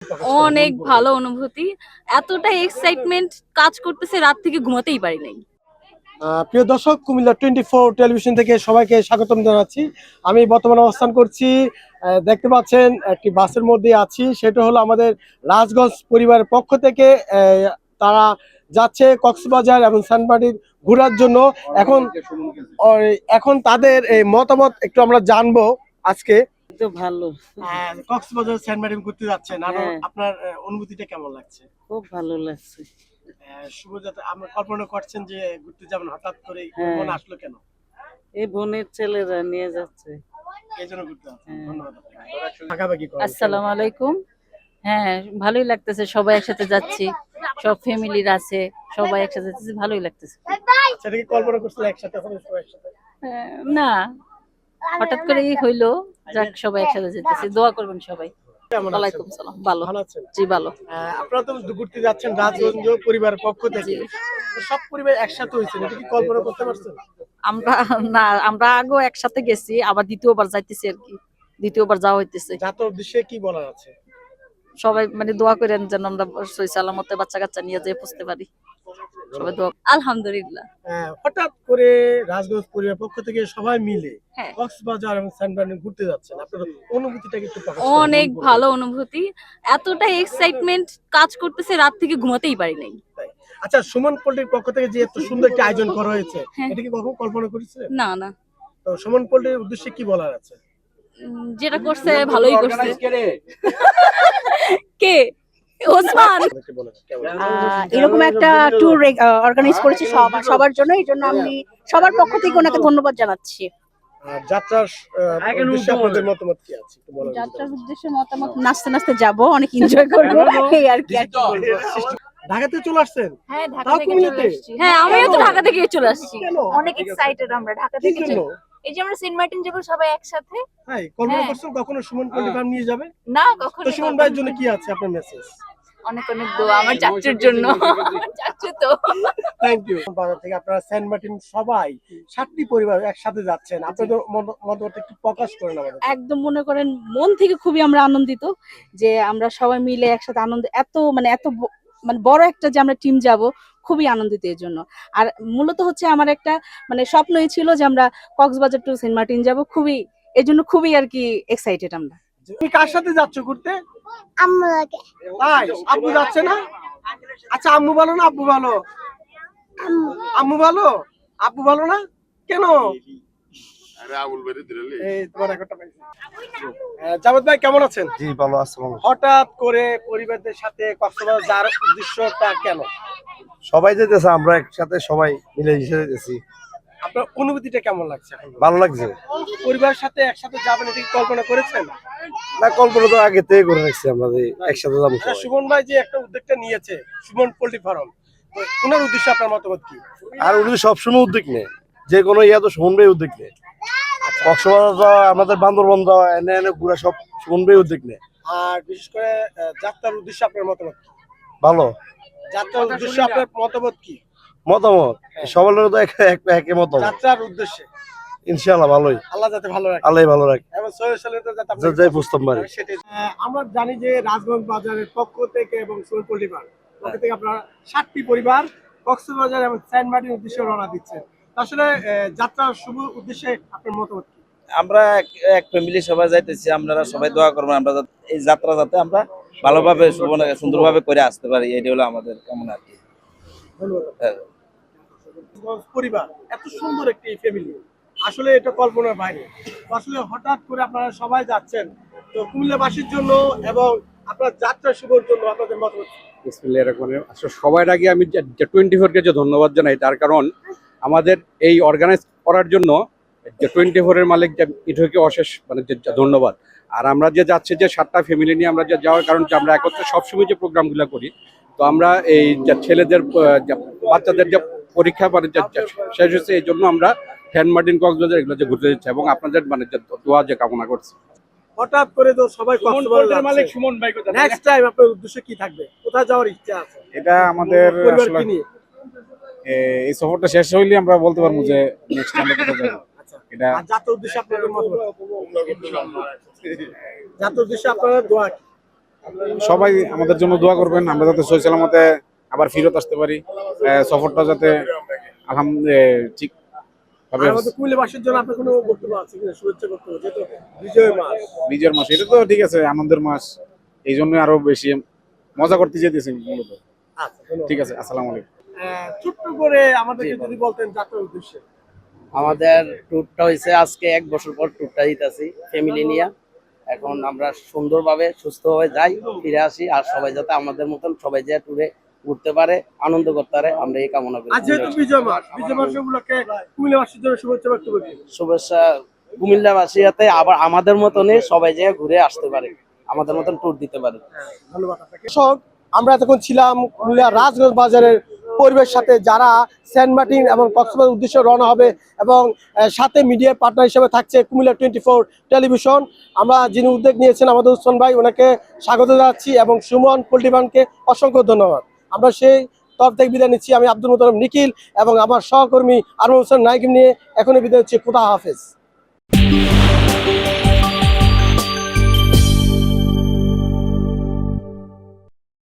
প্রকাশ করেন? অনেক ভালো অনুভূতি। এতটা এক্সাইটমেন্ট কাজ করতেছে, রাত থেকে ঘুমাতেই পারি নাই। প্রিয় দর্শক, কুমিল্লা 24 টেলিভিশন থেকে সবাইকে স্বাগতম জানাচ্ছি। আমি বর্তমানে অবস্থান করছি, দেখতে পাচ্ছেন একটি বাসের মধ্যে আছি। সেটা হলো আমাদের রাজগঞ্জ পরিবারের পক্ষ থেকে তারা যাচ্ছে কক্সবাজার এবং সেন্ট মার্টিন ঘোরার জন্য। এখন এখন তাদের এই মতামত একটু আমরা জানবো আজকে। তো ভালো, কক্সবাজার সেন্ট মার্টিন ঘুরতে যাচ্ছেন, আর হ্যাঁ। আপনার অনুভূতিটা কেমন লাগছে? খুব ভালো লাগছে। শুভযাত্রা আমরা কল্পনা করছেন যে ঘুরতে যাবেন, হঠাৎ করে হ্যাঁ। মনে আসলো কেন? এই বোনের ছেলেরা নিয়ে যাচ্ছে। এই জন্য ঘুরতে যাচ্ছেন। হ্যাঁ। ধন্যবাদ আপনাকে। ভাগাভাগি করেন। আসসালামু আলাইকুম। হ্যাঁ, ভালোই লাগতেছে, সবাই একসাথে যাচ্ছি, সব ফ্যামিলির আছে, সবাই একসাথে যাচ্ছি, ভালোই লাগতেছে। সেটা কি কল্পনা করছিলেন একসাথে হবে সবাই একসাথে? না, হঠাৎ করেই হইলো, যাক সবাই একসাথে যেতেছি, দোয়া করবেন সবাই। কেমন আছেন? ওয়ালাইকুম সালাম। ভালো, ভালো আছেন? জি ভালো। আপনারা তো ঘুরতে যাচ্ছেন রাজগঞ্জ পরিবারের পক্ষ থেকে। তো সব পরিবার একসাথে হয়েছেন, এটা কি কল্পনা করতে পারছেন? আমরা না, আমরা আগেও একসাথে গেছি, আবার দ্বিতীয়বার যাইতেছি আর কি, দ্বিতীয়বার যাওয়া হইতেছে। যাত্রার উদ্দেশ্যে কি বলার আছে? সবাই মানে দোয়া করেন যেন আমরা সহি সালামতে বাচ্চা কাচ্চা নিয়ে যেয়ে বুঝতে পারি। সবাই দোয়া। আলহামদুলিল্লাহ। হঠাৎ করে রাজগঞ্জ পরিবারের পক্ষ থেকে সবাই মিলে হ্যাঁ, কক্সবাজার এবং সেন্ট মার্টিন ঘুরতে যাচ্ছেন, আপনার অনুভূতিটা কি একটু প্রকাশ করেন? অনেক ভালো অনুভূতি। এতটা এক্সাইটমেন্ট কাজ করতেছে, রাত থেকে ঘুমাতেই পারি নাই। তাই। আচ্ছা, সুমন পোল্ট্রির পক্ষ থেকে যে এত সুন্দর একটা আয়োজন করা হয়েছে, হ্যাঁ। এটা কি কখনো কল্পনা করেছিলেন? না না, তো সুমন পোল্ট্রির উদ্দেশ্যে কি বলার আছে? যেটা করছে ভালোই করছে। কে? ওসমান। আমাকে বলেন, কেমন? এরকম একটা ট্যুর অর্গানাইজ করেছি সবার জন্য, এই জন্য আমি সবার পক্ষ থেকে ওনাকে ধন্যবাদ জানাচ্ছি। আর যাত্রার উদ্দেশ্যে আপনাদের মতামত কি আছে একটু বলেন। যাত্রার উদ্দেশ্যে মতামত, নাচতে নাচতে যাব, অনেক এনজয় করবো, এই আর কি। ঢাকা থেকে চলে আসছেন? হ্যাঁ, ঢাকা তাও থেকে কুমিল্লাতে? চলে আসছি। হ্যাঁ, আমিও তো ঢাকা থেকে চলে আসছি। কেন? অনেক এক্সাইটেড আমরা ঢাকা কি থেকে। জন্য? এই যে আমরা সেন্ট মার্টিন যাবো সবাই একসাথে। হ্যাঁ, কল্পনা হ্যাঁ। করছেন কখনো সুমন পোল্ট্রি ফার্ম নিয়ে যাবে? না, কখনো। তো সুমন ভাইয়ের জন্য কি আছে আপনার মেসেজ? অনেক অনেক দোয়া আমার চাচুর জন্য। চাচু তো। Thank you. বাজার থেকে আপনারা সেন্ট মার্টিন সবাই 7টি পরিবার একসাথে যাচ্ছেন, আপনাদের মতামত একটু প্রকাশ করেন আমাদের। একদম মনে করেন মন থেকে খুবই আমরা আনন্দিত যে আমরা সবাই মিলে একসাথে আনন্দ, এত মানে বড় একটা যে আমরা টিম যাব, খুবই আনন্দিত এর জন্য। আর মূলত হচ্ছে আমার একটা মানে স্বপ্নই ছিল যে আমরা কক্সবাজার টু সেন্ট মার্টিন যাব, এর জন্য খুবই আর কি এক্সাইটেড আমরা। তুমি কার সাথে যাচ্ছ ঘুরতে? আম্মু লাগে। তাই? আব্বু যাচ্ছে না? আচ্ছা, আম্মু ভালো না আব্বু ভালো? আম্মু ভালো, আব্বু ভালো না কেন? এই তোমার একটা পাইছি। জাভেদ ভাই কেমন আছেন? জি ভালো আছে। হঠাৎ করে পরিবারদের সাথে কক্সবাজার যাওয়ার উদ্দেশ্যটা কেন? সবাই যেতেছে, আমরা একসাথে সবাই মিলে যেতেছি, আপনার অনুভূতিটা কেমন লাগছে এখন? ভালো লাগছে। পরিবারের সাথে একসাথে যাবেন, এটা কি কল্পনা করেছেন? না, কল্পনা তো আগে থেকে করে রাখছি আমরা যে একসাথে যাবো আচ্ছা, সবাই। সুমন ভাই যে একটা উদ্যোগটা নিয়েছে, সুমন পোল্ট্রি ফার্ম, তো ওনার উদ্দেশ্যে আপনার মতামত কি? আর উনি সবসময় উদ্যোগ নেয়, যে কোনো ইয়া তো সুমন ভাই উদ্যোগ নেয়। কক্সবাজার যাওয়া, আমাদের বান্দরবন যাওয়া, এনে এনে ঘুরা সব সুমন ভাই উদ্যোগ নেয়। আর বিশেষ করে যাত্রার উদ্দেশ্যে আপনার মতামত কি? ভালো যাত্রার উদ্দেশ্যে আপনার মতামত কি? মতামত সবার তো একই মতামত। যাত্রার উদ্দেশ্যে ইনশাআল্লাহ ভালোই, আল্লাহ যাতে ভালো রাখে আল্লাহ ভালো রাখে, এবং সৈয়দ সালেতে যাতে আপনাকে যাই বুঝতাম পারি। সেটাই। আমরা জানি যে রাজগঞ্জ বাজারের পক্ষ থেকে এবং সুমন পোল্ট্রি ফার্ম পক্ষ থেকে আপনারা 7টি পরিবার কক্সবাজার এবং সেন্ট মার্টিন উদ্দেশ্যে রওনা দিচ্ছেন। আসলে যাত্রার শুভ উদ্দেশ্যে আপনার মতামত কি? আমরা এক ফ্যামিলি সবাই যাইতেছি, আপনারা সবাই দোয়া করবেন আমরা এই যাত্রা যাতে আমরা ভালোভাবে সুন্দরভাবে করে আসতে পারি, এটা হলো আমাদের কামনা আর কি। ধন্যবাদ। পরিবার এত সুন্দর একটি ফ্যামিলি, আসলে এটা কল্পনার বাইরে। তো আসলে হঠাৎ করে আপনারা সবাই যাচ্ছেন, তো কুমিল্লাবাসীর জন্য এবং আপনার যাত্রা শুভর জন্য আপনাদের মতামত কি? আসলে সবার আগে আমি 24 কে যে ধন্যবাদ জানাই, তার কারণ আমাদের এই অর্গানাইজ করার জন্য যে 24 এর মালিক ইঠোকে অশেষ মানে ধন্যবাদ। আর আমরা যে যাচ্ছি যে 7টা ফ্যামিলি নিয়ে আমরা যে যাওয়ার কারণ যে আমরা একত্রে সবসময় যে প্রোগ্রামগুলো করি, তো আমরা এই যে ছেলেদের বাচ্চাদের যে পরীক্ষা মানে শেষ হচ্ছে, এই জন্য আমরা সেন্ট মার্টিন কক্সবাজার এগুলো যে ঘুরতে যাচ্ছি এবং আপনাদের মানে দোয়া যে কামনা করছি। হঠাৎ করে তো সবাই কক্সবাজার মালিক সুমন ভাই কথা, নেক্সট টাইম আপনার উদ্দেশ্য কি থাকবে? কোথায় যাওয়ার ইচ্ছা আছে? এটা আমাদের পরিবার কি নিয়ে? এই সফরটা শেষ হইলে আমরা বলতে পারবো যে নেক্সট টাইম কোথায় যাব। আচ্ছা, এটা আর যাত্রার উদ্দেশ্যে আপনাদের মতামত? যাত্রার উদ্দেশ্যে আপনাদের দোয়া কি? সবাই আমাদের জন্য দোয়া করবেন, আমরা যাতে সহি সালামতে আবার ফিরত আসতে পারি, সফরটা যাতে ঠিক ভাবে আর আমাদের কুমিল্লাবাসীর জন্য আপনার কোনো বক্তব্য আছে কিনা, শুভেচ্ছা বক্তব্য, যেহেতু বিজয় মাস। বিজয়ের মাস, এটা তো ঠিক আছে, আনন্দের মাস, এই জন্য আরো বেশি মজা করতে যেতেছি মূলত। আচ্ছা, ধন্যবাদ। ঠিক আছে, আসসালামু আলাইকুম। ছোট্ট করে আমাদেরকে যদি বলতেন যাত্রার উদ্দেশ্যে। আমাদের ট্যুরটা হয়েছে আজকে 1 বছর পর ট্যুরটা দিতেছি ফ্যামিলি নিয়ে। এখন আমরা সুন্দরভাবে সুস্থভাবে যাই, ফিরে আসি, আর সবাই যাতে আমাদের মতন সবাই যে ট্যুরে ঘুরতে পারে, আনন্দ করতে পারে, আমরা এই কামনা করি। আর যেহেতু বিজয় মাস উপলক্ষে কুমিল্লাবাসীর জন্য শুভেচ্ছা বক্তব্য দিন। শুভেচ্ছা কুমিল্লাবাসী যাতে আবার আমাদের মতনই সবাই যে ঘুরে আসতে পারে, আমাদের মতন ট্যুর দিতে পারে। ধন্যবাদ আপনাকে। দর্শক, আমরা এতক্ষণ ছিলাম কুমিল্লা রাজগঞ্জ বাজারের পরিবেশ সাথে, যারা সেন্ট মার্টিন এবং কক্সবাজার উদ্দেশ্যে রওনা হবে, এবং সাথে মিডিয়া পার্টনার হিসেবে থাকছে কুমিল্লা 24 টেলিভিশন। আমরা যিনি উদ্যোগ নিয়েছেন আমাদের উসমান ভাই, ওনাকে স্বাগত জানাচ্ছি, এবং সুমন পোল্ট্রিবানকে অসংখ্য ধন্যবাদ। আমরা সেই তরফ থেকে বিদায় নিচ্ছি। আমি আব্দুল মোতালেব নিখিল এবং আমার সহকর্মী আরমান হোসেন নাইকিম নিয়ে এখনই বিদায় হচ্ছি। খোদা হাফেজ।